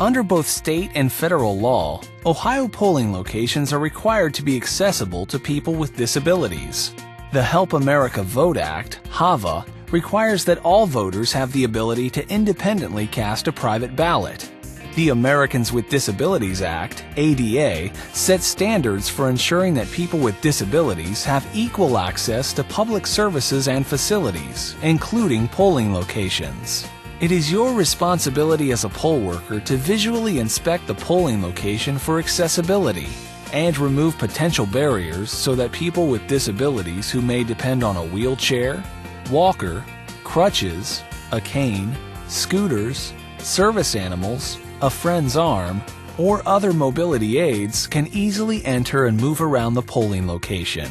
Under both state and federal law, Ohio polling locations are required to be accessible to people with disabilities. The Help America Vote Act, HAVA, requires that all voters have the ability to independently cast a private ballot. The Americans with Disabilities Act, ADA, sets standards for ensuring that people with disabilities have equal access to public services and facilities, including polling locations. It is your responsibility as a poll worker to visually inspect the polling location for accessibility and remove potential barriers so that people with disabilities who may depend on a wheelchair, walker, crutches, a cane, scooters, service animals, a friend's arm, or other mobility aids can easily enter and move around the polling location.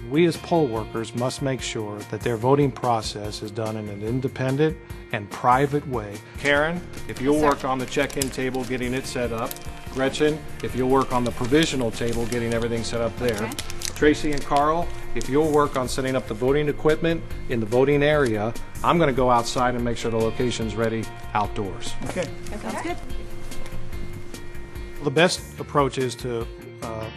We as poll workers must make sure that their voting process is done in an independent and private way. Karen, if you'll work on the check-in table getting it set up. Gretchen, if you'll work on the provisional table getting everything set up there. Okay. Tracy and Carl, if you'll work on setting up the voting equipment in the voting area, I'm going to go outside and make sure the location's ready outdoors. Okay. That sounds good. The best approach is to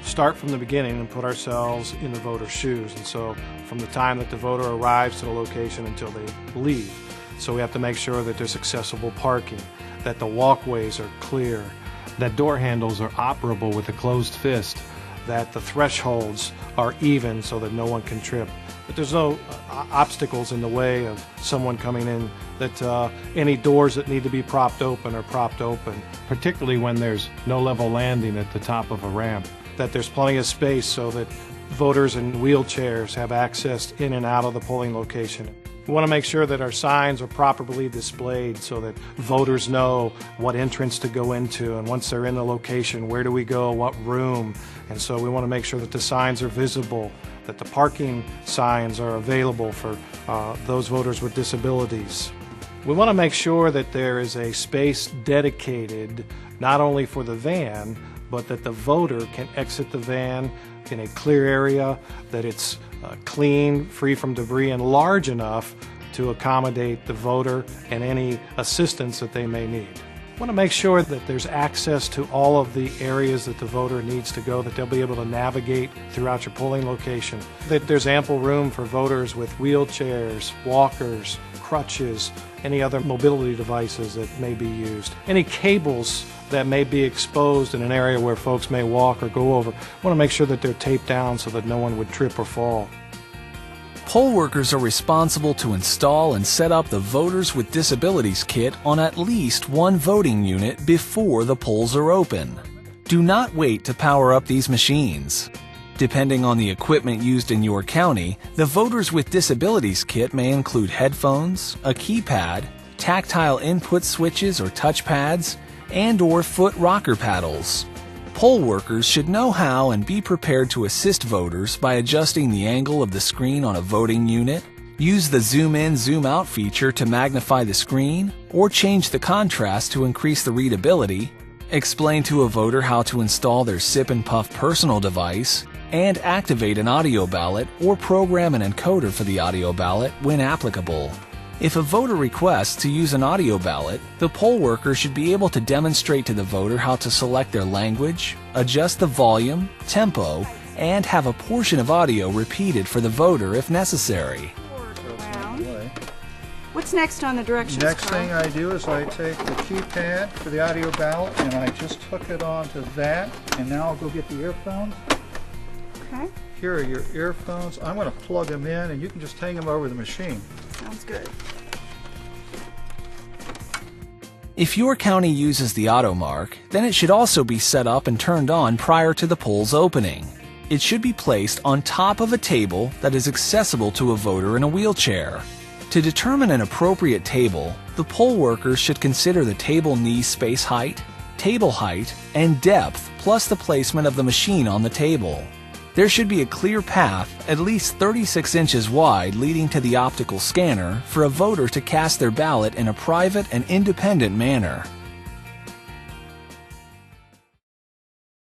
start from the beginning and put ourselves in the voter's shoes. And so from the time that the voter arrives to the location until they leave. So we have to make sure that there's accessible parking, that the walkways are clear, that door handles are operable with a closed fist, that the thresholds are even so that no one can trip. But there's no obstacles in the way of someone coming in, that any doors that need to be propped open are propped open, particularly when there's no level landing at the top of a ramp, that there's plenty of space so that voters in wheelchairs have access in and out of the polling location. We want to make sure that our signs are properly displayed so that voters know what entrance to go into, and once they're in the location, where do we go, what room. And so we want to make sure that the signs are visible, that the parking signs are available for those voters with disabilities. We want to make sure that there is a space dedicated not only for the van, but that the voter can exit the van in a clear area, that it's clean, free from debris, and large enough to accommodate the voter and any assistance that they may need. I want to make sure that there's access to all of the areas that the voter needs to go, that they'll be able to navigate throughout your polling location, that there's ample room for voters with wheelchairs, walkers, crutches, any other mobility devices that may be used, any cables that may be exposed in an area where folks may walk or go over. I want to make sure that they're taped down so that no one would trip or fall. Poll workers are responsible to install and set up the Voters with Disabilities kit on at least one voting unit before the polls are open. Do not wait to power up these machines. Depending on the equipment used in your county, the Voters with Disabilities kit may include headphones, a keypad, tactile input switches or touchpads, and/or foot rocker paddles. Poll workers should know how and be prepared to assist voters by adjusting the angle of the screen on a voting unit, use the zoom in, zoom out feature to magnify the screen, or change the contrast to increase the readability, explain to a voter how to install their sip and puff personal device, and activate an audio ballot or program an encoder for the audio ballot when applicable. If a voter requests to use an audio ballot, the poll worker should be able to demonstrate to the voter how to select their language, adjust the volume, tempo, and have a portion of audio repeated for the voter if necessary. What's next on the directions? Next thing I do is I take the keypad for the audio ballot and I just hook it onto that, and now I'll go get the earphones. Okay. Here are your earphones. I'm going to plug them in and you can just hang them over the machine. Sounds good. If your county uses the auto mark, then it should also be set up and turned on prior to the polls opening. It should be placed on top of a table that is accessible to a voter in a wheelchair. To determine an appropriate table, the poll workers should consider the table knee space height, table height, and depth, plus the placement of the machine on the table. There should be a clear path, at least 36 inches wide, leading to the optical scanner for a voter to cast their ballot in a private and independent manner.